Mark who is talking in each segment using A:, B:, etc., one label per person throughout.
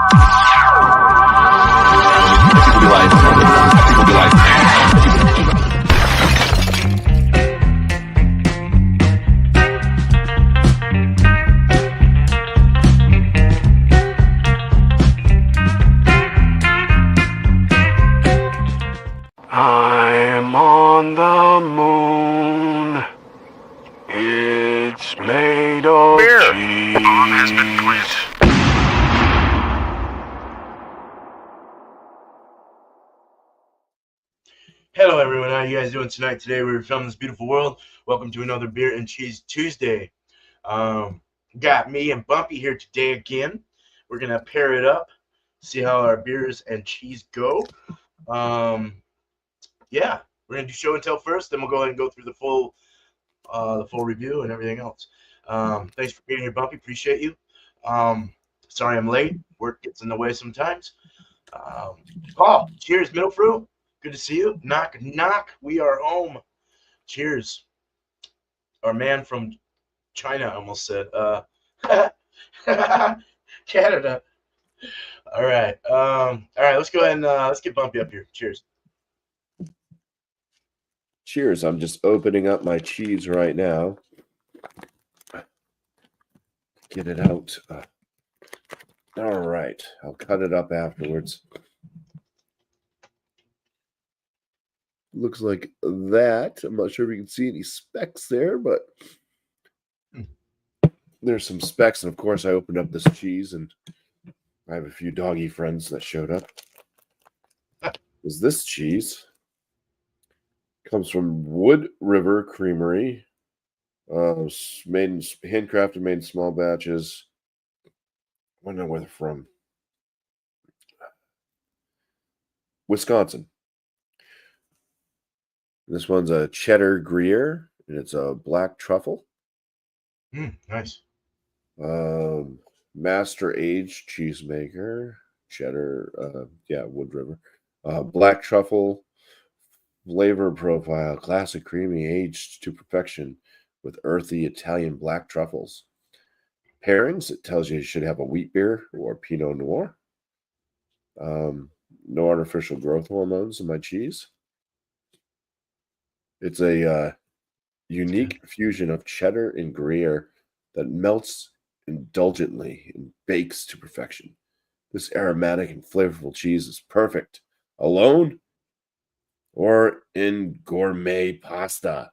A: I'm on the moon. It's made of cheese. Bomb has been planted.
B: Hello everyone, how you guys doing tonight? Today we're filming this beautiful world. Welcome to another Beer and Cheese Tuesday. Got me and Bumpy here today again. We're gonna pair it up, see how our beers and cheese go. Yeah, we're gonna do show and tell first, then we'll go ahead and go through the full review and everything else. Thanks for being here, Bumpy. Appreciate you. Sorry I'm late. Work gets in the way sometimes. Paul, cheers, middle fruit. Good to see you. Knock, knock. We are home. Cheers. Our man from China almost said. Canada. All right. Let's go ahead and let's get Bumpy up here. Cheers.
C: Cheers. I'm just opening up my cheese right now. Get it out. All right. I'll cut it up afterwards. Looks like that. I'm not sure if you can see any specks there, but there's some specks. And of course, I opened up this cheese, and I have a few doggy friends that showed up. Is this cheese? Comes from Wood River Creamery. Handcrafted, made in small batches. I don't know where they're from. Wisconsin. This one's a cheddar Gruyere, and it's a black truffle.
B: Nice.
C: Master aged cheesemaker, cheddar, Wood River. Black truffle flavor profile, classic creamy, aged to perfection with earthy Italian black truffles. Pairings, it tells you should have a wheat beer or Pinot Noir. No artificial growth hormones in my cheese. It's a unique fusion of cheddar and Gruyere that melts indulgently and bakes to perfection. This aromatic and flavorful cheese is perfect alone or in gourmet pasta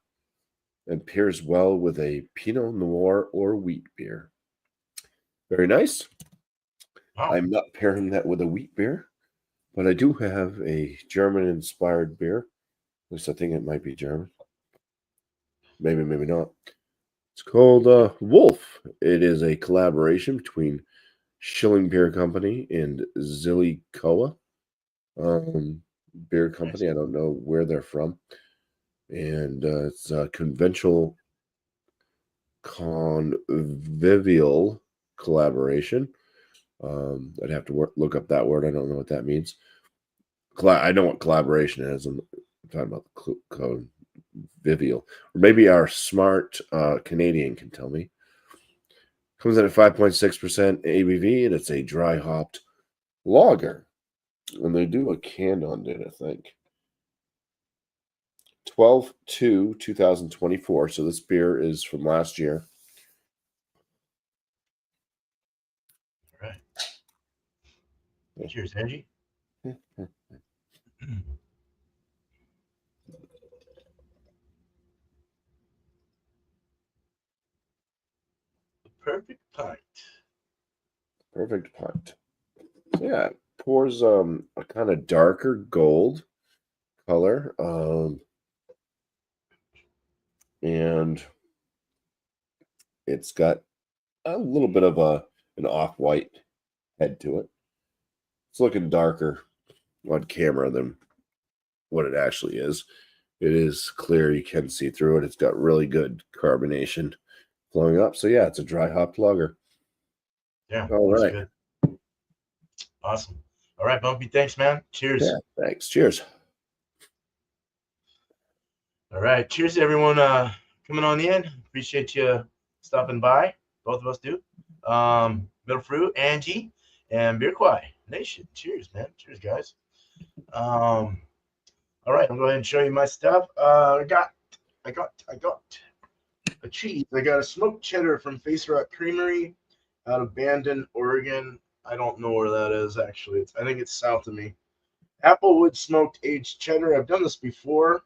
C: and pairs well with a Pinot Noir or wheat beer. Very nice.
B: Wow.
C: I'm not pairing that with a wheat beer, but I do have a German-inspired beer. At least I think it might be German. Maybe, maybe not. It's called Wolf. It is a collaboration between Schilling Beer Company and Zilli-Koa Beer Company. I don't know where they're from. And it's a conventional convivial collaboration. I'd have to look up that word. I don't know what that means. I know what collaboration is. I'm talking about convivial. Or maybe our smart Canadian can tell me. Comes in at 5.6% ABV, and it's a dry hopped lager. And they do a can on it, I think. 12/2/2024. So this beer is from last year.
B: All right. Cheers, Angie. Perfect pint.
C: Perfect pint. So yeah, it pours a kind of darker gold color. And it's got a little bit of an off-white head to it. It's looking darker on camera than what it actually is. It is clear, you can see through it. It's got really good carbonation flowing up. So yeah, it's a dry hopped lager.
B: Yeah.
C: All right.
B: Good. Awesome. All right, Bumpy. Thanks, man. Cheers.
C: Yeah, thanks. Cheers.
B: All right. Cheers, everyone. Coming on in. Appreciate you stopping by. Both of us do. Middle Fruit, Angie, and Beer Quai Nation. Cheers, man. Cheers, guys. All right, I'm going to go ahead and show you my stuff. I got a cheese. I got a smoked cheddar from Face Rock Creamery out of Bandon, Oregon. I don't know where that is actually. I think it's south of me. Applewood smoked aged cheddar. I've done this before.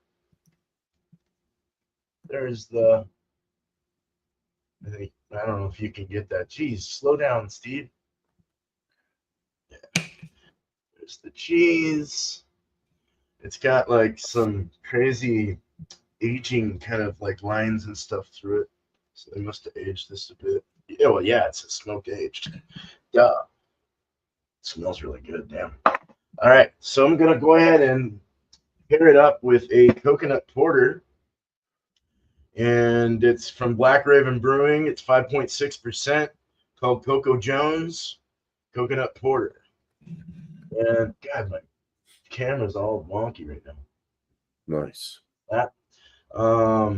B: There's the. I don't know if you can get that. Jeez, slow down, Steve. Yeah. There's the cheese. It's got like some crazy aging kind of like lines and stuff through it. So they must have aged this a bit. Yeah, well, yeah, it's a smoked aged. Duh. It smells really good, damn. All right, so I'm gonna go ahead and pair it up with a coconut porter. And it's from Black Raven Brewing. It's 5.6%, called Coco Jones Coconut Porter. And God, my camera's all wonky right now.
C: Nice.
B: That, what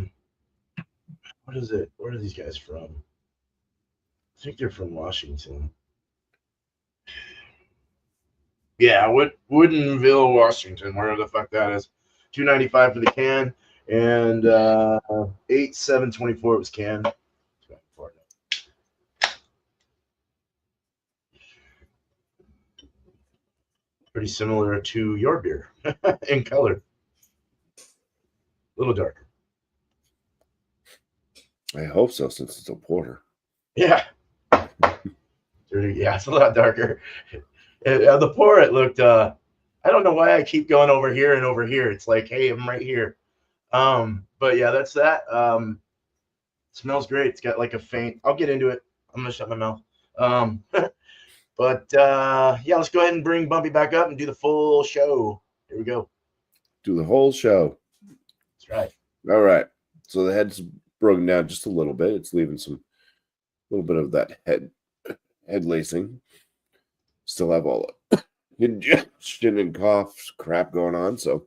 B: is it? Where are these guys from? I think they're from Washington. Yeah, Woodinville, Washington, wherever the fuck that is. $2.95 for the can, and 8/7/24 was canned. Pretty similar to your beer in color, a little darker.
C: I hope so, since it's a porter.
B: Yeah, yeah, it's a lot darker. The pour, it looked. I don't know why I keep going over here and over here. It's like, hey, I'm right here. But yeah, that's that. Smells great. It's got like a faint. I'll get into it. I'm gonna shut my mouth. But yeah, let's go ahead and bring Bumpy back up and do the full show. Here we go.
C: Do the whole show.
B: That's right.
C: All right. So the head's broken down just a little bit. It's leaving some little bit of that head lacing. Still have all the congestion and cough crap going on, so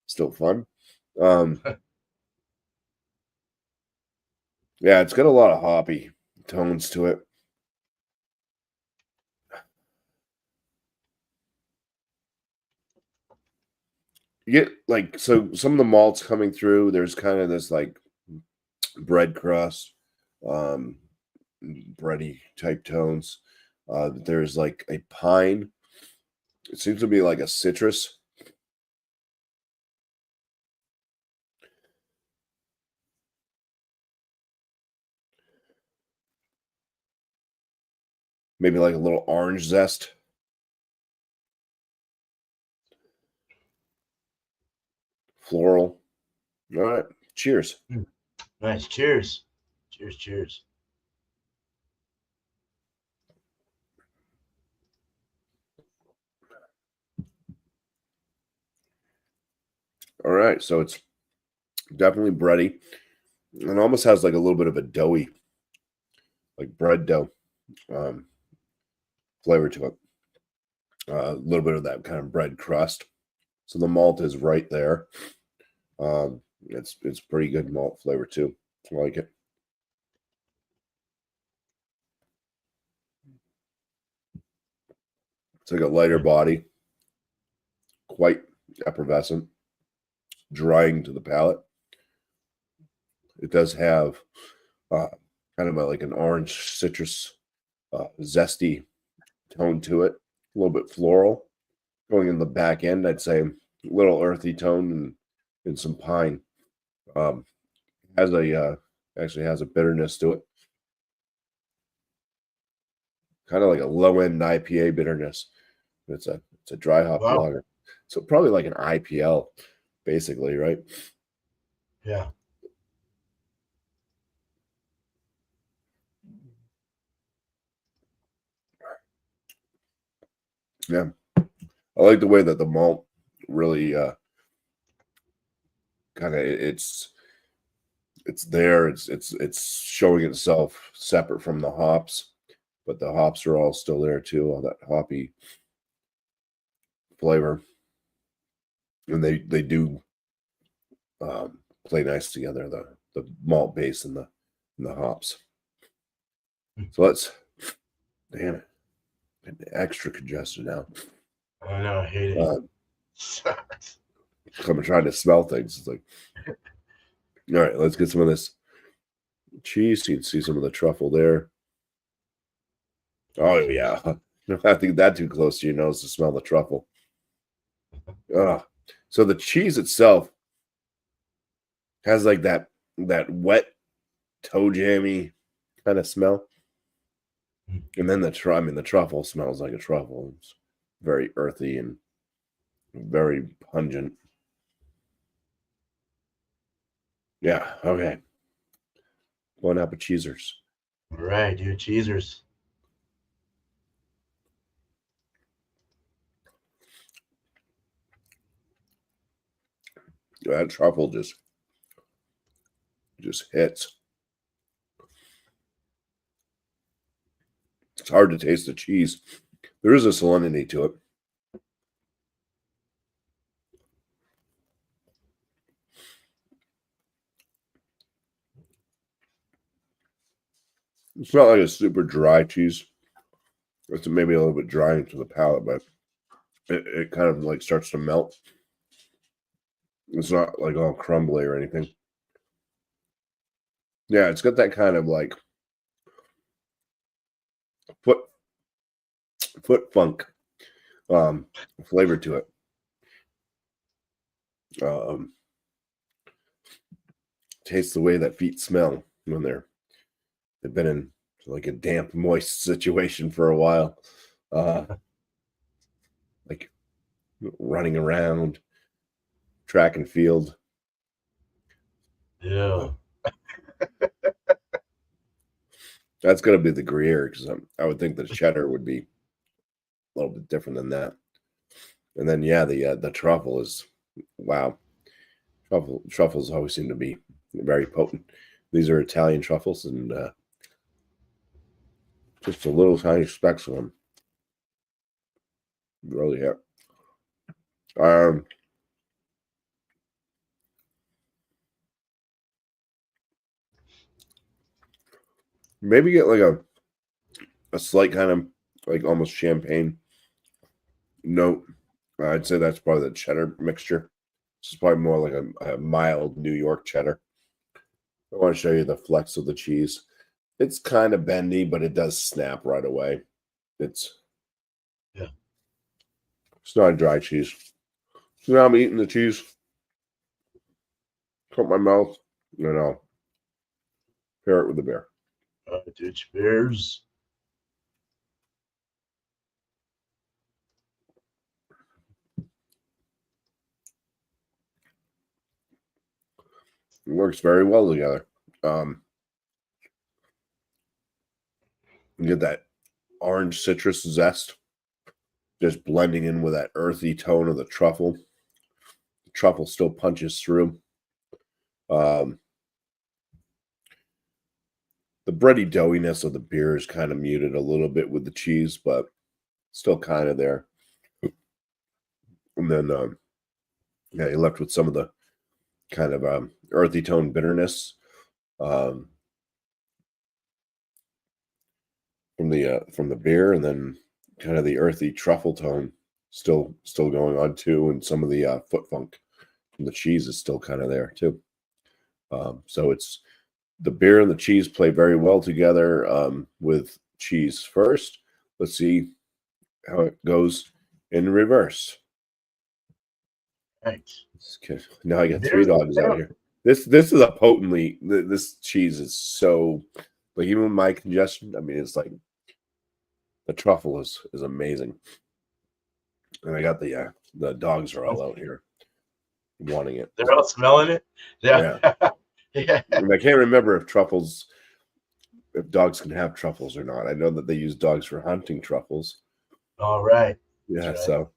C: still fun. Yeah, it's got a lot of hoppy tones to it. You get like, so some of the malts coming through, there's kind of this like bread crust, bready type tones. There's like a pine. It seems to be like a citrus. Maybe like a little orange zest. Floral. All right. Cheers.
B: Nice. Cheers. Cheers. Cheers.
C: All right. So it's definitely bready. And almost has like a little bit of a doughy, like bread dough flavor to it. A little bit of that kind of bread crust. So the malt is right there. It's pretty good malt flavor too. I like it. It's like a lighter body, quite effervescent, drying to the palate. It does have kind of like an orange citrus, zesty tone to it. A little bit floral. Going in the back end, I'd say a little earthy tone and some pine. Has a actually has a bitterness to it. Kind of like a low end IPA bitterness. It's a dry hop lager. So probably like an IPL, basically, right?
B: Yeah.
C: Yeah. I like the way that the malt really kind of it's there. It's showing itself separate from the hops, but the hops are all still there too, all that hoppy flavor. And they do play nice together, the malt base and the hops. So damn it. Extra congested now.
B: I know, I hate it. Sucks.
C: I'm trying to smell things. It's like, all right, let's get some of this cheese. You can see some of the truffle there. Oh yeah, you don't have to get that too close to your nose to smell the truffle. So the cheese itself has like that wet toe jammy kind of smell, and then the truffle smells like a truffle. It's very earthy and very pungent. Yeah. Okay. Bon appetizers.
B: All right, dude. Cheesers.
C: That truffle just hits. It's hard to taste the cheese. There is a salinity to it. It's not like a super dry cheese. It's maybe a little bit dry into the palate, but it kind of like starts to melt. It's not like all crumbly or anything. Yeah, it's got that kind of like foot funk flavor to it. Taste the way that feet smell when they've been in like a damp, moist situation for a while. Like running around track and field.
B: Yeah.
C: That's going to be the Gruyere, because I would think the cheddar would be a little bit different than that. And then, yeah, the truffle is, wow. Truffles always seem to be very potent. These are Italian truffles, and just a little tiny specks of them. Really, yeah. Maybe get like a slight kind of like almost champagne note. I'd say that's probably the cheddar mixture. This is probably more like a mild New York cheddar. I want to show you the flex of the cheese. It's kind of bendy, but it does snap right away. It's not a dry cheese. So now I'm eating the cheese. Cut my mouth, and I'll pair it with the beer.
B: Dude, cheers.
C: It works very well together. You get that orange citrus zest just blending in with that earthy tone of the truffle. The truffle still punches through. The bready doughiness of the beer is kind of muted a little bit with the cheese, but still kind of there. And then, yeah, you're left with some of the kind of earthy tone bitterness from the beer, and then kind of the earthy truffle tone still going on too, and some of the foot funk from the cheese is still kind of there too. So it's the beer and the cheese play very well together. With cheese first, let's see how it goes in reverse.
B: Thanks.
C: Okay. Now I got three dogs out here. This is a potently. This cheese is so, like, even with my congestion, I mean, it's like the truffle is amazing. And I got the dogs are all out here wanting it.
B: They're all smelling it.
C: Yeah.
B: Yeah.
C: And I can't remember if dogs can have truffles or not. I know that they use dogs for hunting truffles.
B: All right.
C: Yeah,
B: right.
C: so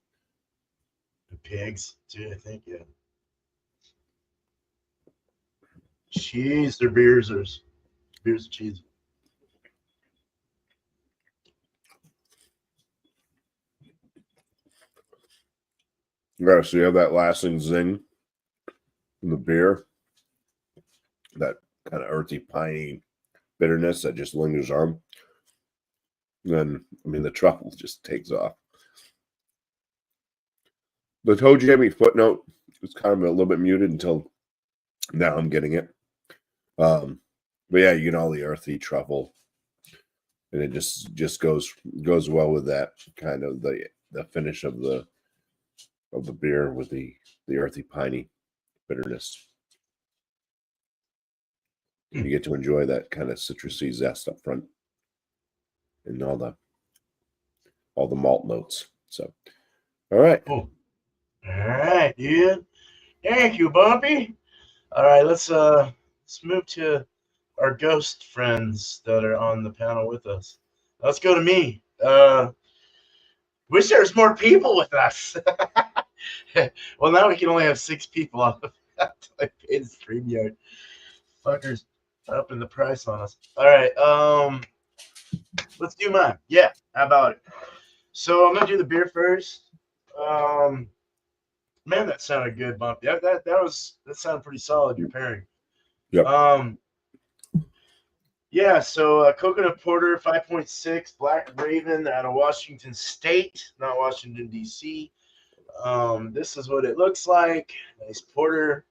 B: The pigs too, I think. Yeah. Cheese. They're beers. There's beers and cheese.
C: yeah, so you have that lasting zing in the beer, that kind of earthy, piney bitterness that just lingers on. then I mean the truffle just takes off. The toe jammy footnote was kind of a little bit muted until now. I'm getting it. But yeah, you get all the earthy truffle, and it just goes well with that kind of the finish of the beer with the earthy piney bitterness. You get to enjoy that kind of citrusy zest up front and all the malt notes. So, all right.
B: Cool. All right, dude. Thank you, Bumpy. All right, let's move to our ghost friends that are on the panel with us. Let's go to me. Wish there was more people with us. Well, now we can only have 6 people on the until I pay the StreamYard. Fuckers up in the price on us. All right, let's do mine. Yeah, how about it? So I'm gonna do the beer first. Man, that sounded good, Bumpy. That sounded pretty solid. Your pairing.
C: Yep.
B: Yeah. So coconut porter, 5.6, Black Raven out of Washington State, not Washington D.C. This is what it looks like. Nice porter.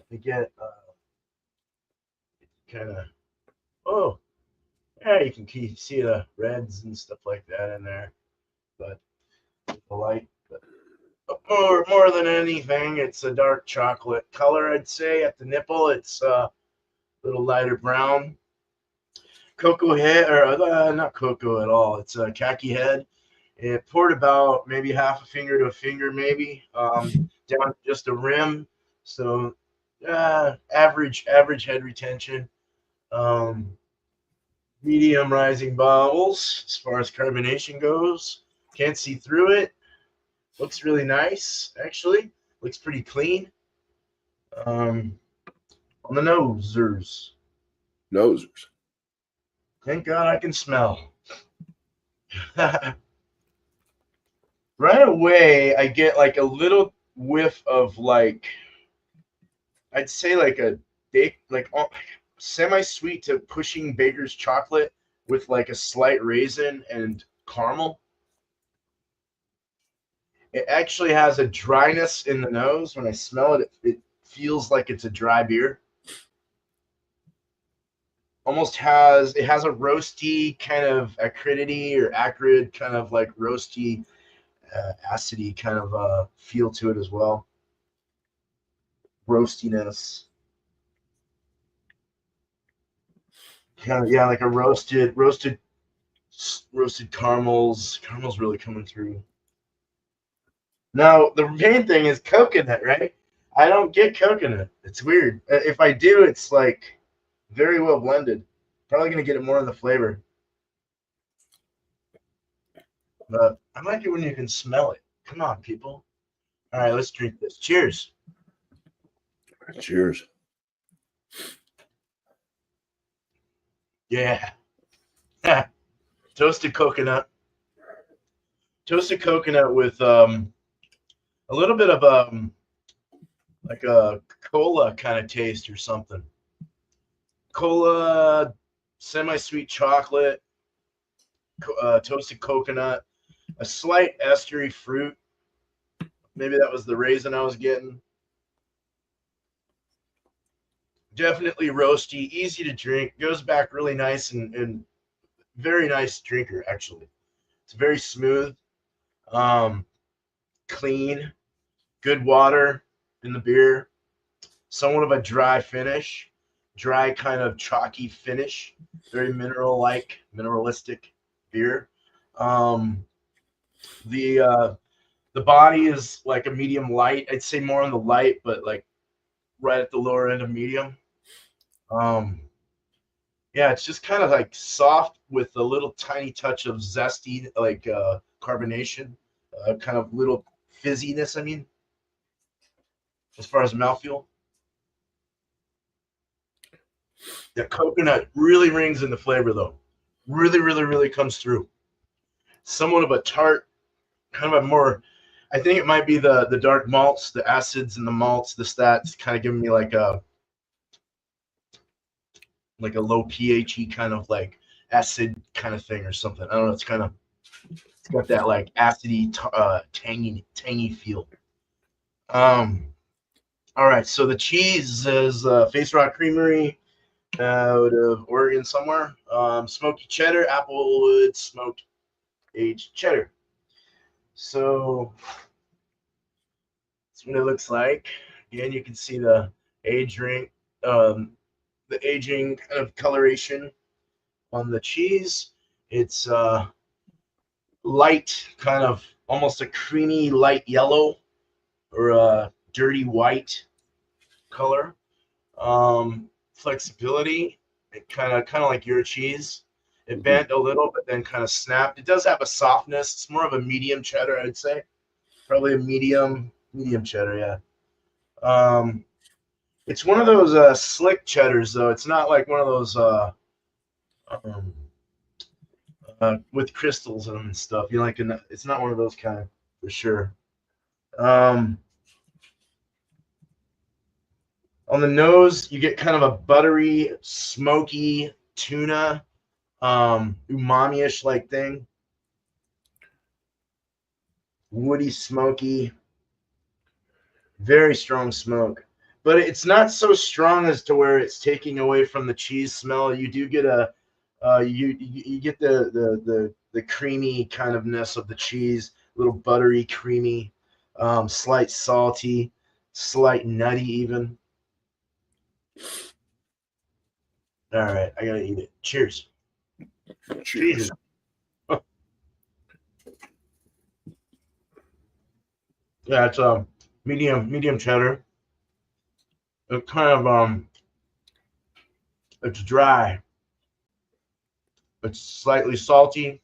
B: We get kind of. Oh, yeah. You can see the reds and stuff like that in there, but the light. More than anything, it's a dark chocolate color, I'd say. At the nipple, it's a little lighter brown. Cocoa head, or not cocoa at all. It's a khaki head. It poured about maybe half a finger to a finger, maybe down to just a rim. So average head retention. Medium rising bubbles as far as carbonation goes. Can't see through it. Looks really nice, actually. Looks pretty clean. On the nosers. Thank God I can smell. Right away, I get like a little whiff of like, I'd say like a semi-sweet to pushing baker's chocolate with like a slight raisin and caramel. It actually has a dryness in the nose. When I smell it, it feels like it's a dry beer. It has a roasty kind of acridity or acrid kind of like roasty, acidy kind of feel to it as well. Roastiness. Kind of, yeah, like a roasted caramels. Caramels really coming through. Now, the main thing is coconut, right? I don't get coconut. It's weird. If I do, it's like very well blended. Probably going to get it more in the flavor. But I like it when you can smell it. Come on, people. All right, let's drink this. Cheers.
C: Cheers.
B: Yeah. Toasted coconut. Toasted coconut with a little bit of like a cola kind of taste or something. Cola, semi-sweet chocolate, toasted coconut, a slight estery fruit. Maybe that was the raisin I was getting. Definitely roasty, easy to drink, goes back really nice and very nice drinker, actually. It's very smooth, clean, good water in the beer, somewhat of a dry finish, dry kind of chalky finish, very mineralistic beer. The body is like a medium light. I'd say more on the light, but like right at the lower end of medium. Yeah, it's just kind of like soft with a little tiny touch of zesty, like carbonation, kind of little fizziness. I mean, as far as mouthfeel, the coconut really rings in the flavor, though. Really comes through. Somewhat of a tart, kind of a more. I think it might be the dark malts, the acids and the malts. That's kind of giving me like a low pH kind of like acid kind of thing or something. I don't know. It's got that like acidy, tangy feel. All right. So the cheese is Face Rock Creamery out of Oregon somewhere. Smoky cheddar, applewood smoked aged cheddar. So that's what it looks like. Again, you can see the aging, the aging kind of coloration on the cheese. It's light, kind of almost a creamy light yellow or a dirty white color. Flexibility, it kind of like your cheese. It bent a little, but then kind of snapped. It does have a softness. It's more of a medium cheddar, I'd say. Probably a medium cheddar, yeah. It's one of those slick cheddars, though. It's not like one of those um, with crystals in them and stuff. You like, it's not one of those kind for sure. On the nose, you get kind of a buttery, smoky tuna, umami-ish like thing. Woody, smoky, very strong smoke. But it's not so strong as to where it's taking away from the cheese smell. You do get you get the creamy kind ofness of the cheese, a little buttery, creamy, slight salty, slight nutty even. All right, I gotta eat it. Cheers.
C: Cheers.
B: Yeah, it's a medium cheddar. It kind of it's dry. It's slightly salty.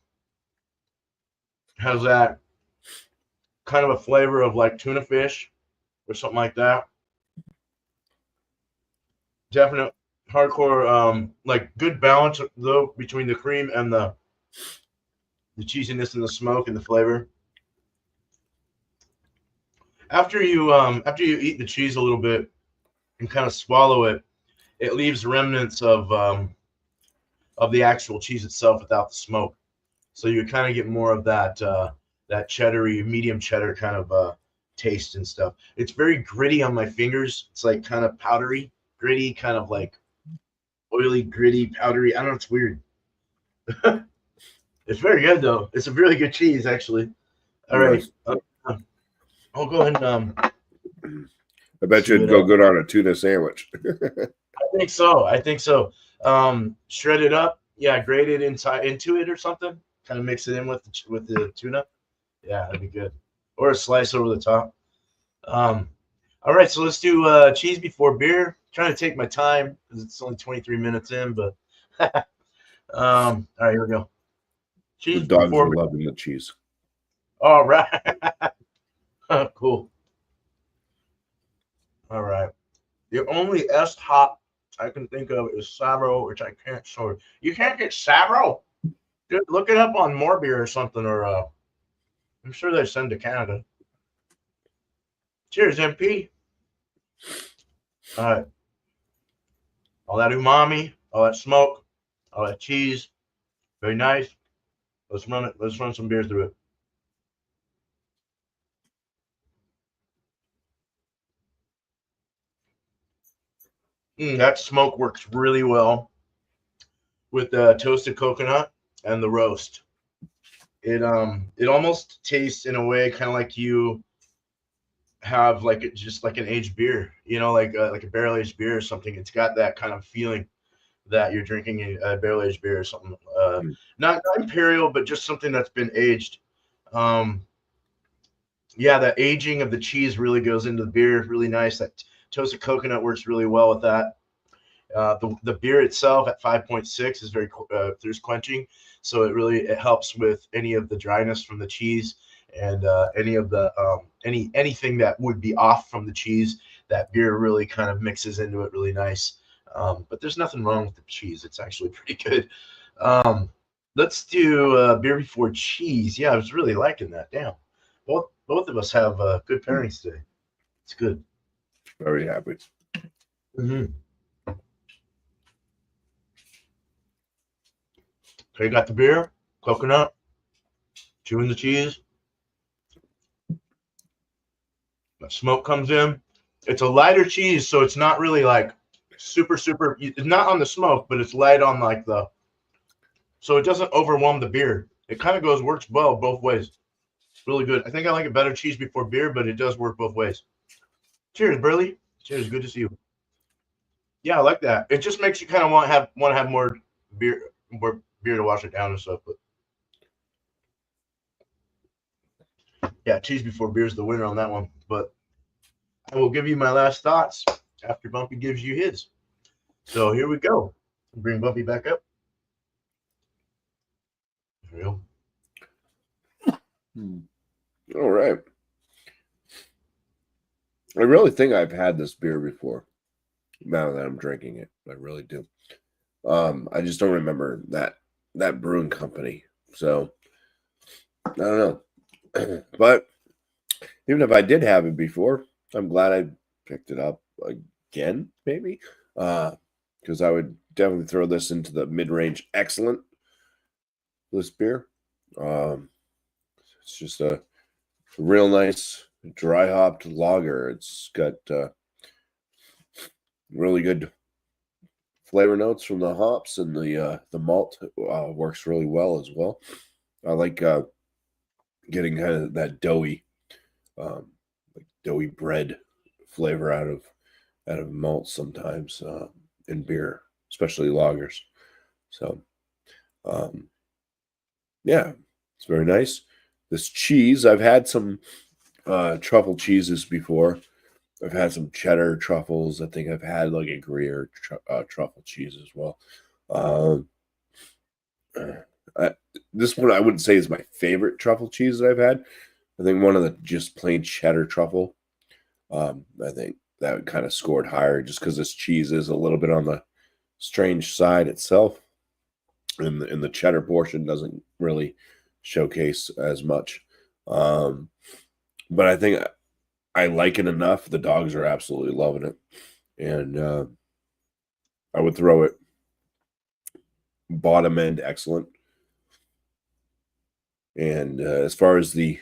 B: Has that kind of a flavor of like tuna fish or something like that. Definite hardcore, like good balance though between the cream and the cheesiness and the smoke and the flavor. After you eat the cheese a little bit and kind of swallow it, it leaves remnants of the actual cheese itself without the smoke. So you kind of get more of that that cheddary, medium cheddar kind of taste and stuff. It's very gritty on my fingers. It's like kind of powdery, gritty, kind of like oily, gritty, powdery. I don't know. It's weird. It's very good though. It's a really good cheese, actually. All right. I'll go ahead and
C: I bet you it'd go good on a tuna sandwich.
B: I think so. Shred it up. Yeah, grate it into it or something. Kind of mix it in with the tuna. Yeah, that'd be good. Or a slice over the top. All right, so let's do cheese before beer. Trying to take my time because it's only 23 minutes in, but all right, here we go. Cheese
C: the dogs
B: before
C: are
B: beer.
C: loving the cheese.
B: All right. Cool. All right. The only S hop I can think of is Sabro, which I can't show. You can't get Sabro? Dude, look it up on More Beer or something, or I'm sure they send to Canada. Cheers, MP. All right. All that umami, all that smoke, all that cheese. Very nice. Let's run it. Let's run some beer through it. That smoke works really well with the toasted coconut and the roast. It almost tastes in a way kind of like you have like just like an aged beer, like a barrel aged beer or something. It's got that kind of feeling that you're drinking a barrel aged beer or something. Not imperial, but just something that's been aged. Yeah, the aging of the cheese really goes into the beer. Really nice. That toasted coconut works really well with that. The beer itself at 5.6 is very thirst quenching, so it helps with any of the dryness from the cheese and any of the anything that would be off from the cheese. That beer really kind of mixes into it really nice. But there's nothing wrong with the cheese. It's actually pretty good. Let's do beer before cheese. Yeah, I was really liking that. Damn, both of us have good pairings today. It's good.
C: Very happy.
B: Mm-hmm. Okay, you got the beer, coconut, chewing the cheese. The smoke comes in. It's a lighter cheese, so it's not really like super. It's not on the smoke, but it's light on like the. So it doesn't overwhelm the beer. It kind of works well both ways. Really good. I think I like it better cheese before beer, but it does work both ways. Cheers, Burley. Cheers. Good to see you. Yeah, I like that. It just makes you kind of want to have more beer to wash it down and stuff. But yeah, cheese before beer is the winner on that one. But I will give you my last thoughts after Bumpy gives you his. So here we go. Bring Bumpy back up. There we go.
C: All right. I really think I've had this beer before. Now that I'm drinking it, I really do. I just don't remember that brewing company. So I don't know. But even if I did have it before, I'm glad I picked it up again, maybe. Because I would definitely throw this into the mid-range excellent. This beer. It's just a real nice dry hopped lager. It's got really good flavor notes from the hops, and the malt works really well as well. I like getting kind of that doughy bread flavor out of malt sometimes in beer, especially lagers. So yeah, it's very nice. This cheese, I've had some truffle cheeses before. I've had some cheddar truffles. I think I've had like a Gruyere truffle cheese as well. This one I wouldn't say is my favorite truffle cheese that I've had. I think one of the just plain cheddar truffle. I think that kind of scored higher just because this cheese is a little bit on the strange side itself. And the cheddar portion doesn't really showcase as much. But I think I like it enough. The dogs are absolutely loving it. And I would throw it bottom end excellent. And as far as the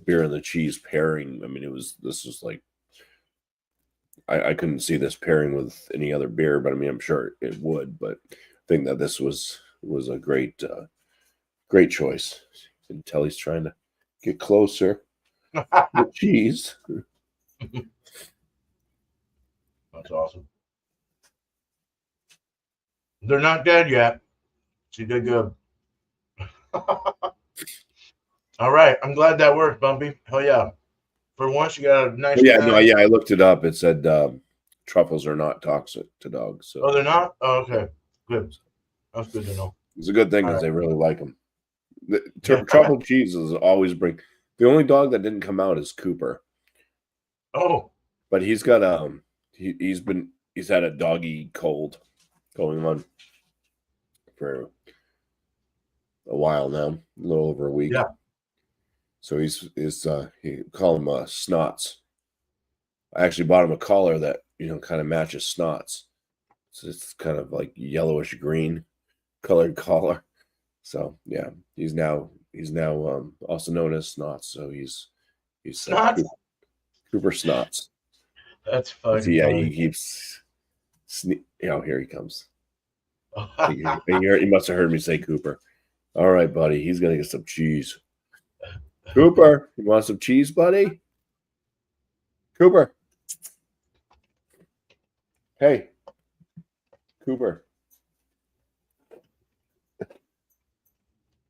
C: beer and the cheese pairing, I mean, this was like, I couldn't see this pairing with any other beer, but I mean, I'm sure it would. But I think that this was a great choice. You can tell he's trying to get closer. The cheese.
B: That's awesome. They're not dead yet. She did good. All right. I'm glad that worked, Bumpy. Hell yeah. For once, you got a nice.
C: Yeah, no, yeah. I looked it up. It said truffles are not toxic to dogs. So.
B: Oh, they're not? Oh, okay. Good. That's good to know.
C: It's a good thing because they really like them. Truffle cheeses always bring. The only dog that didn't come out is Cooper.
B: Oh.
C: But he's got he's had a doggy cold going on for a while now, a little over a week.
B: Yeah.
C: So he call him Snots. I actually bought him a collar that kind of matches Snots. So it's kind of like yellowish green colored collar. So yeah, he's now also known as Snots. So he's
B: Snots?
C: Cooper Snots.
B: That's fucking
C: yeah,
B: funny.
C: he keeps here he comes. He must have heard me say Cooper. All right, buddy. He's gonna get some cheese. Cooper, you want some cheese, buddy? Cooper. Hey, Cooper.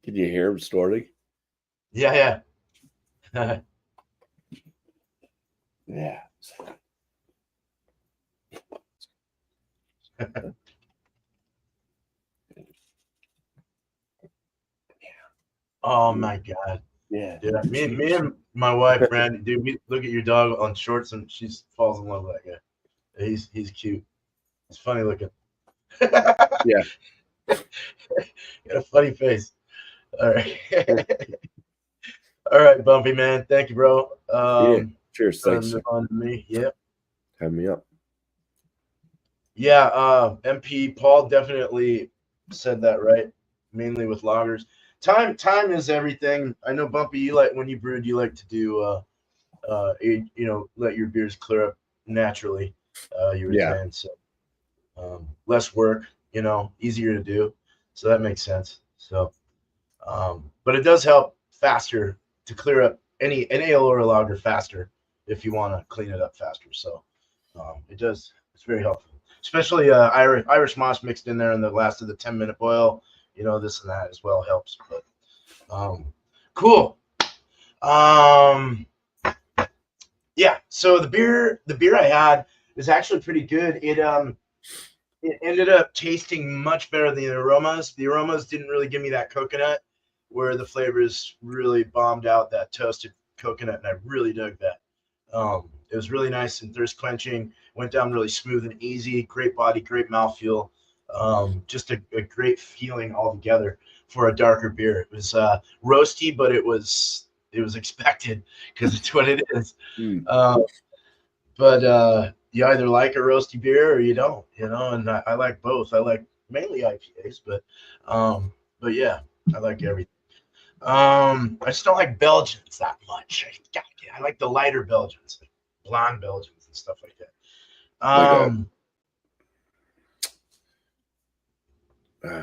C: Can you hear him snorting?
B: Yeah.
C: Yeah.
B: Oh my god.
C: Yeah.
B: Me and my wife, Brandy, dude, we look at your dog on shorts and she falls in love with that guy. He's cute. He's funny looking.
C: Yeah.
B: Got a funny face. All right. All right, Bumpy, man. Thank you, bro.
C: Yeah. Cheers. Thanks.
B: On to me. Yep.
C: Have me up.
B: Yeah. MP Paul definitely said that right. mainly with lagers. Time is everything. I know, Bumpy, you like when you brewed, you like to do let your beers clear up naturally. You were
C: Yeah.
B: saying so. Less work, easier to do. So that makes sense. So, but it does help faster to clear up an ale or a lager faster if you want to clean it up faster. So it does. It's very helpful, especially Irish moss mixed in there in the last of the 10-minute boil. This and that as well helps. But cool. Yeah. So the beer I had is actually pretty good. It ended up tasting much better than the aromas. The aromas didn't really give me that coconut, where the flavors really bombed out that toasted coconut, and I really dug that. It was really nice and thirst quenching. Went down really smooth and easy. Great body, great mouthfeel. Just a great feeling altogether for a darker beer. It was roasty, but it was expected because it's what it is. But you either like a roasty beer or you don't, and I like both. I like mainly IPAs, but yeah, I like everything. I just don't like Belgians that much. I like the lighter Belgians, like blonde Belgians and stuff like that.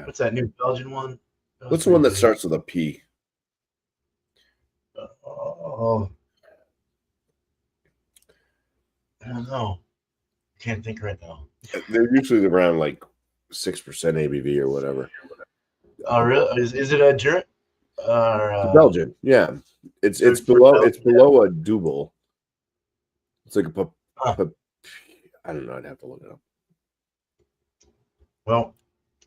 B: What's that new Belgian one?
C: What's the one that starts with a P?
B: I don't know. Can't think right now.
C: They're usually around like 6% ABV or whatever.
B: Oh, really? Is it a German?
C: Belgian, yeah. It's below a double. It's like I don't know. I'd have to look it up.
B: Well,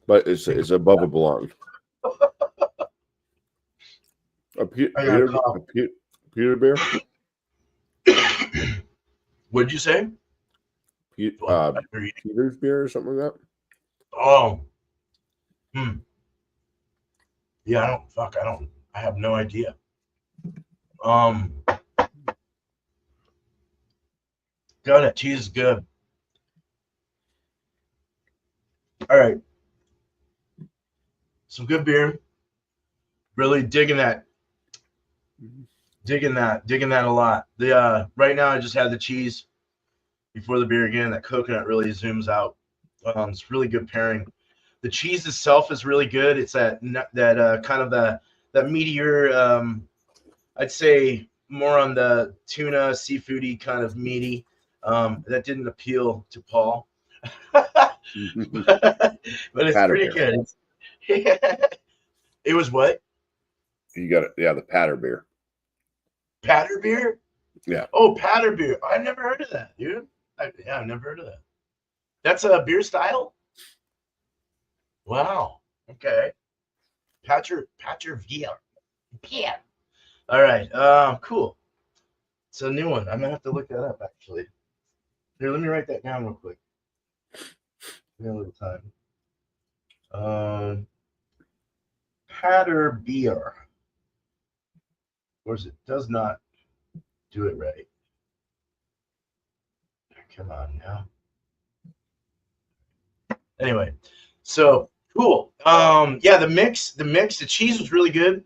C: but it's above a blonde. A Peter beer.
B: What did you say?
C: Peter's beer or something like that.
B: Oh. Yeah, I have no idea. God, that cheese is good. All right. Some good beer. Really digging that a lot. The right now I just had the cheese before the beer again. That coconut really zooms out. It's really good pairing. The cheese itself is really good. It's that kind of that meatier. I'd say more on the tuna, seafoody kind of meaty. That didn't appeal to Paul, but it's pretty good. It was what?
C: You got it. Yeah, the patter beer.
B: Patter beer?
C: Yeah.
B: Oh, patter beer. I've never heard of that, dude. I've never heard of that. That's a beer style? Wow. Okay. Patter beer. Yeah. All right. Cool. It's a new one. I'm gonna have to look that up actually. Here, let me write that down real quick. Give me a little time. Patter beer. Of course, it does not do it right. Come on now. Anyway, so cool. Yeah, the mix, the cheese was really good.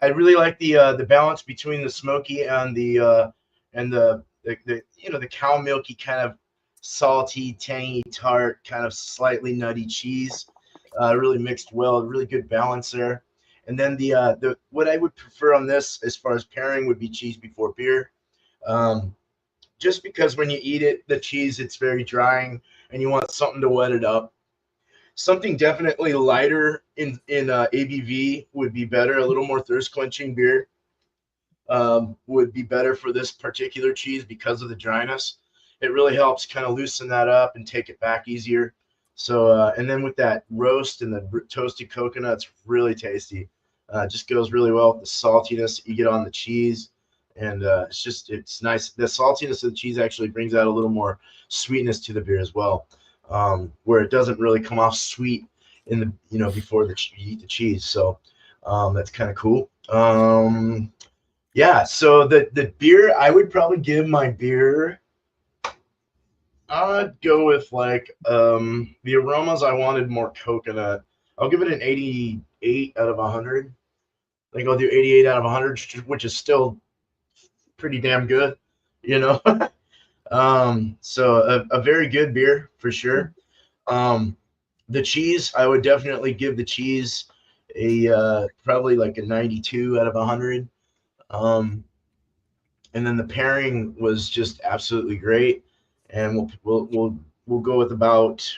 B: I really like the balance between the smoky and the cow milky kind of salty, tangy, tart, kind of slightly nutty cheese. Really mixed well, really good balance there. And then the what I would prefer on this as far as pairing would be cheese before beer. Just because when you eat it, the cheese, it's very drying and you want something to wet it up. Something definitely lighter in ABV would be better. A little more thirst quenching beer would be better for this particular cheese because of the dryness. It really helps kind of loosen that up and take it back easier. So and then with that roast and the toasted coconut, it's really tasty. Just goes really well with the saltiness that you get on the cheese. And it's nice. The saltiness of the cheese actually brings out a little more sweetness to the beer as well. Where it doesn't really come off sweet in the before you eat the cheese. So that's kind of cool. Yeah. So the beer, I would probably give my beer. I'd go with like the aromas. I wanted more coconut. I'll give it an 80 88 out of 100. I think I'll do 88 out of 100, which is still pretty damn good, you know. So a very good beer for sure. The cheese, I would definitely give the cheese a probably like a 92 out of 100. And then the pairing was just absolutely great. And we'll go with about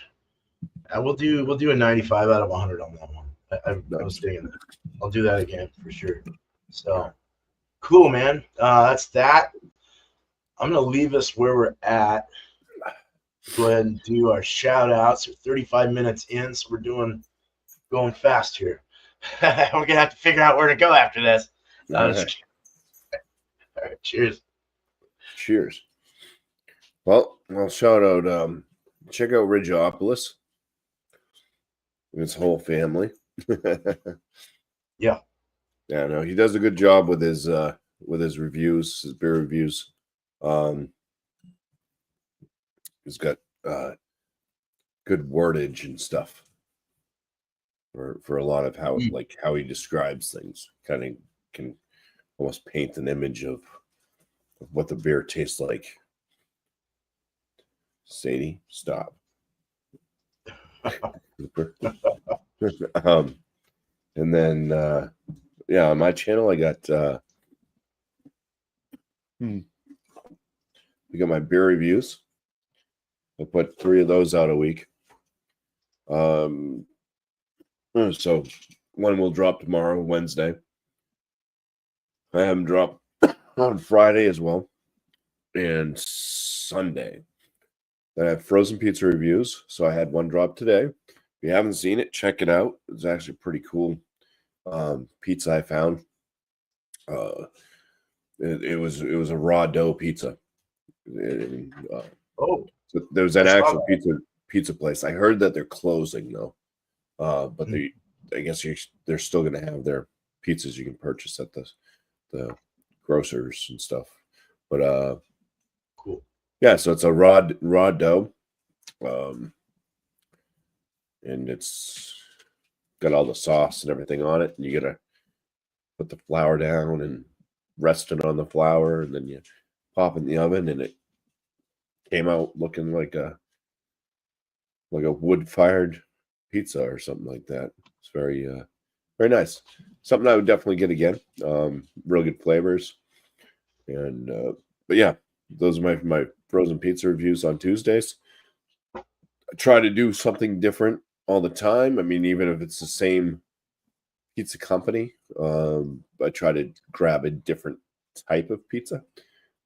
B: we'll do a 95 out of 100 on that one. I was digging that. I'll do that again for sure. So cool, man. That's that. I'm gonna leave us where we're at. Go ahead and do our shout outs. We're 35 minutes in, so we're going fast here. We're gonna have to figure out where to go after this.
C: All right.
B: All right, cheers.
C: Cheers. Well, I'll shout out. Check out Ridgeopolis. His whole family.
B: Yeah.
C: Yeah, no, he does a good job with his reviews, his beer reviews. He's got good wordage and stuff for a lot of how he describes things. Kind of can almost paint an image of what the beer tastes like. Sadie, stop. And then on my channel I got my beer reviews. I put 3 of those out a week. So one will drop tomorrow, Wednesday. I have them drop on Friday as well, and Sunday. Then I have frozen pizza reviews. So I had one drop today. If you haven't seen it, check it out. It's actually pretty cool pizza I found. It was a raw dough pizza. So there was an actual pizza place. I heard that they're closing though, but I guess they're still going to have their pizzas you can purchase at the grocers and stuff. But
B: cool.
C: Yeah, so it's a raw dough, and it's got all the sauce and everything on it. And you gotta put the flour down and rest it on the flour, and then you pop it in the oven, and it came out looking like a wood-fired pizza or something like that. It's very very nice. Something I would definitely get again. Real good flavors, and but yeah, those are my frozen pizza reviews on Tuesdays. I try to do something different all the time. I mean, even if it's the same pizza company, I try to grab a different type of pizza,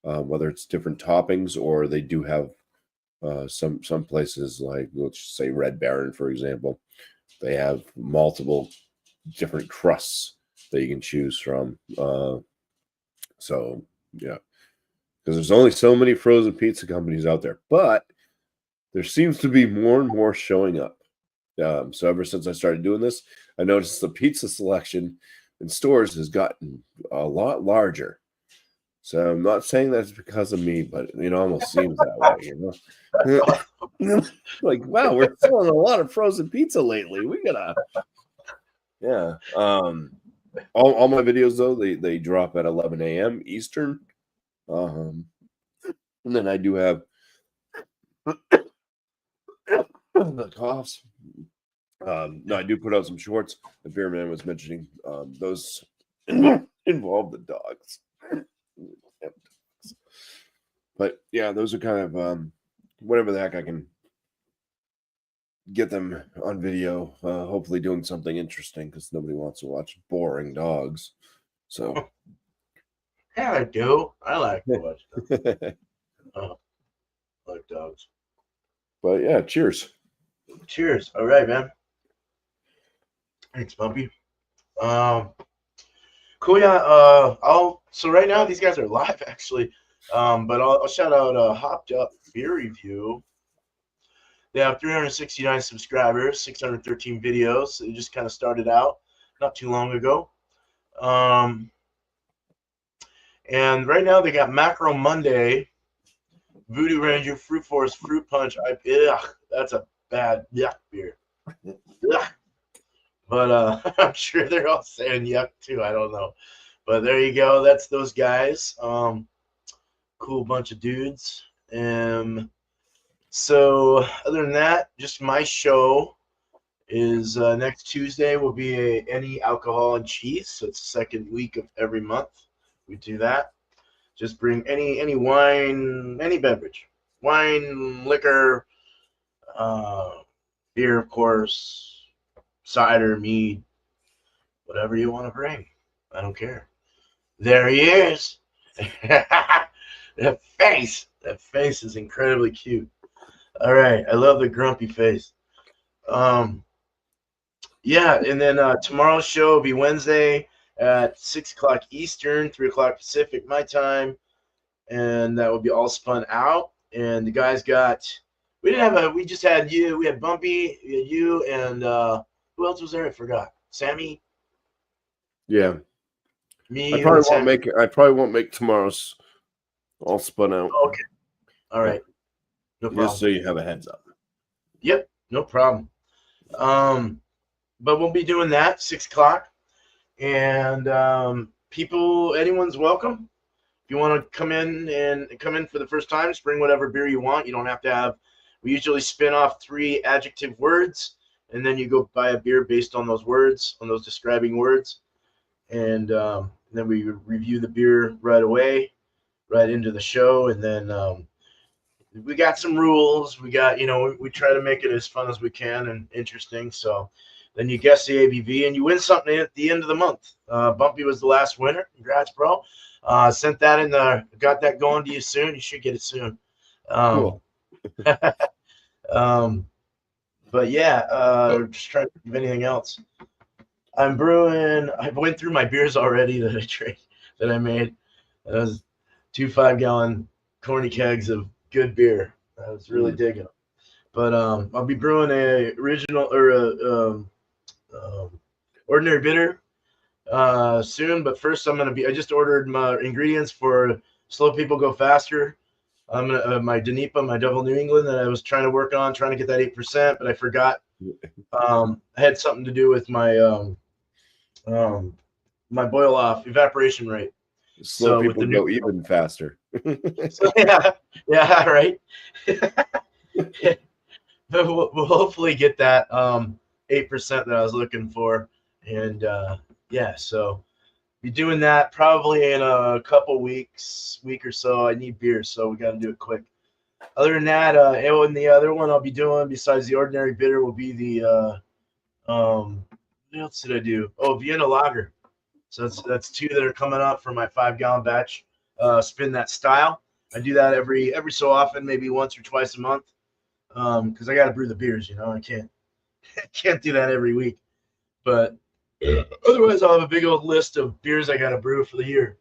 C: whether it's different toppings or they do have some places like, let's just say Red Baron, for example. They have multiple different crusts that you can choose from. So yeah, because there's only so many frozen pizza companies out there, but there seems to be more and more showing up. So ever since I started doing this, I noticed the pizza selection in stores has gotten a lot larger. So I'm not saying that's because of me, but it almost seems that way, Like, wow, we're selling a lot of frozen pizza lately. We gotta, yeah. All my videos though, they drop at 11 a.m. Eastern. And then I do have the coughs. No, I do put out some shorts. The beer man was mentioning those involve the dogs. But yeah, those are kind of whatever the heck I can get them on video. Hopefully doing something interesting because nobody wants to watch boring dogs. So
B: yeah, I do. I like to watch them. I like dogs.
C: But yeah, cheers.
B: Cheers. All right, man. Thanks, Bumpy. Cool. Yeah. So right now these guys are live actually. But I'll shout out Hopped Up Beer Review. They have 369 subscribers, 613 videos. They just kind of started out not too long ago. And right now they got Macro Monday, Voodoo Ranger, Fruit Force, Fruit Punch. That's a bad beer. But I'm sure they're all saying yuck too. I don't know. But there you go. That's those guys. Cool bunch of dudes. So other than that, just my show is next Tuesday will be any alcohol and cheese. So it's the second week of every month. We do that. Just bring any wine, any beverage, wine, liquor, beer, of course, cider, mead, whatever you want to bring. I don't care. There he is. That face is incredibly cute. All right, I love the grumpy face. Yeah, and then tomorrow's show will be Wednesday at 6 o'clock Eastern, 3 o'clock Pacific, my time, and that will be all spun out. And the guys we just had you, we had Bumpy, we had you, and who else was there? I forgot. Sammy?
C: Yeah.
B: Me.
C: I probably won't make tomorrow's all spun out.
B: Okay. All right. No problem.
C: Just so you have a heads up.
B: Yep, no problem. But we'll be doing that 6 o'clock, and anyone's welcome. If you want to come in for the first time, just bring whatever beer you want. You don't have to have. We usually spin off 3 adjective words, and then you go buy a beer based on those words, on those describing words, and then we review the beer right away, right into the show, and then we got some rules. We got, we try to make it as fun as we can and interesting. So then you guess the ABV and you win something at the end of the month. Bumpy was the last winner. Congrats, bro. Sent that got that going to you soon. You should get it soon.
C: Cool.
B: But yeah, just trying to think of anything else. I'm brewing. I went through my beers already that I made. That was 2 5-gallon corny kegs of good beer. I was really digging them. But I'll be brewing a original or ordinary bitter soon. But first, I just ordered my ingredients for Slow People Go Faster. I'm gonna my Danipa, my Double New England that I was trying to work on, trying to get that 8%, but I forgot. I had something to do with my my boil off evaporation rate.
C: Slow people go even faster.
B: So, yeah, right. But we'll hopefully get that 8% that I was looking for, and so be doing that probably in a couple week or so. I need beer, so we got to do it quick. Other than that, and the other one I'll be doing besides the ordinary bitter will be the what else did I do? Oh, Vienna Lager. So that's 2 that are coming up for my 5-gallon batch. Spin that style. I do that every so often, maybe once or twice a month, because I got to brew the beers. I can't do that every week. But otherwise, I'll have a big old list of beers I got to brew for the year.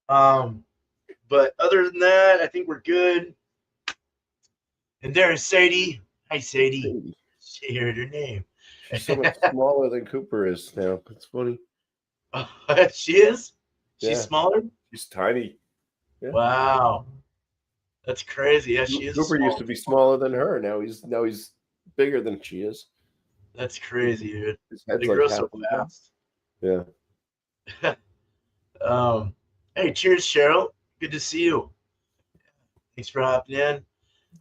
B: But other than that, I think we're good. And there's Sadie. Hi, Sadie. She heard her name.
C: She's so much smaller than Cooper is now. It's funny.
B: She is? She's
C: Yeah.
B: Smaller?
C: She's tiny. Yeah.
B: Wow. That's crazy. Yeah, she is.
C: Cooper used to be smaller than her. Now he's bigger than she is.
B: That's crazy, dude.
C: His head's
B: They
C: like
B: grow
C: half
B: so
C: the size.
B: fast.
C: Yeah.
B: Hey, cheers, Cheryl. Good to see you. Thanks for hopping in.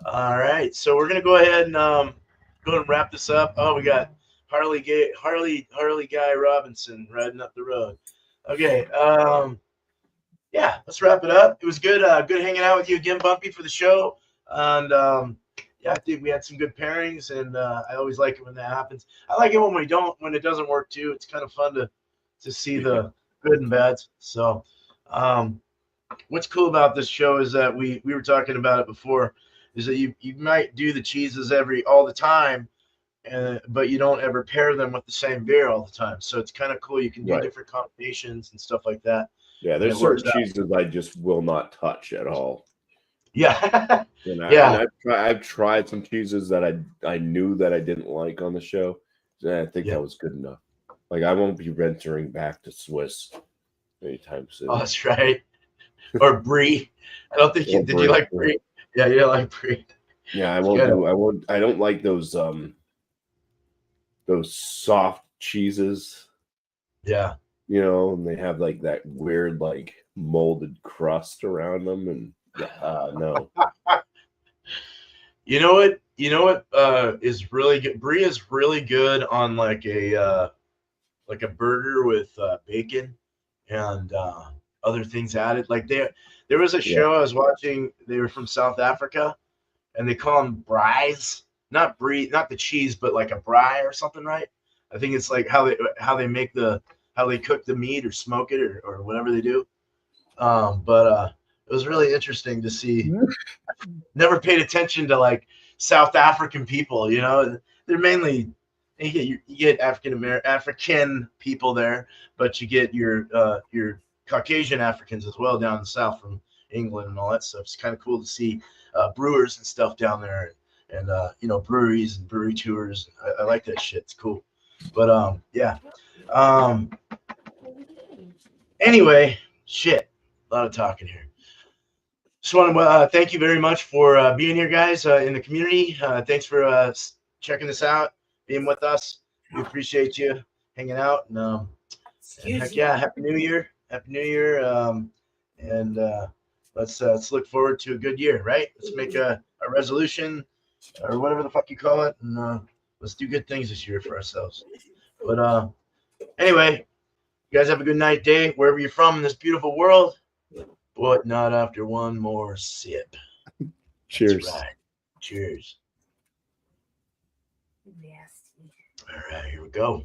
B: All right, so we're gonna go ahead and wrap this up. Oh, we got Harley Guy Robinson riding up the road. Okay, yeah, let's wrap it up. It was good hanging out with you again, Bumpy, for the show. And yeah, I think we had some good pairings, and I always like it when that happens. I like it when it doesn't work too. It's kind of fun to see the good and bads. So what's cool about this show is that we were talking about it before, is that you might do the cheeses all the time, but you don't ever pair them with the same beer all the time. So it's kind of cool. You can do different combinations and stuff like that.
C: Yeah, there's certain cheeses I just will not touch at all.
B: Yeah.
C: And I've tried some cheeses that I knew that I didn't like on the show. And I think that was good enough. Like, I won't be venturing back to Swiss anytime soon.
B: Oh, that's right. Or Brie. I don't think did you like Brie? Yeah, you don't like Brie.
C: Yeah, I don't like those soft cheeses,
B: Yeah.
C: you know, and they have like that weird like molded crust around them, and no.
B: You know what? You know what is really good? Brie is really good on like a burger with bacon and other things added. Like there was a show I was watching. They were from South Africa, and they call them bries, not brie, not the cheese, but like a brie or something, right? I think it's like how they cook the meat or smoke it or whatever they do. But it was really interesting to see. Never paid attention to like South African people. You know, they're mainly you get African people there, but you get your Caucasian Africans as well down in the south from England and all that stuff. It's kind of cool to see brewers and stuff down there, and breweries and brewery tours. I like that shit. It's cool. But yeah. Anyway, shit. A lot of talking here. Just want to thank you very much for being here, guys, in the community. Thanks for checking this out, being with us. We appreciate you hanging out. And heck yeah, Happy New Year. Happy New Year. And let's look forward to a good year, right? Let's make a resolution or whatever the fuck you call it. And let's do good things this year for ourselves. But anyway, you guys have a good night, day, wherever you're from in this beautiful world. But not after one more sip.
C: Cheers.
B: That's right. Cheers.
D: Nasty.
B: All right, here we go.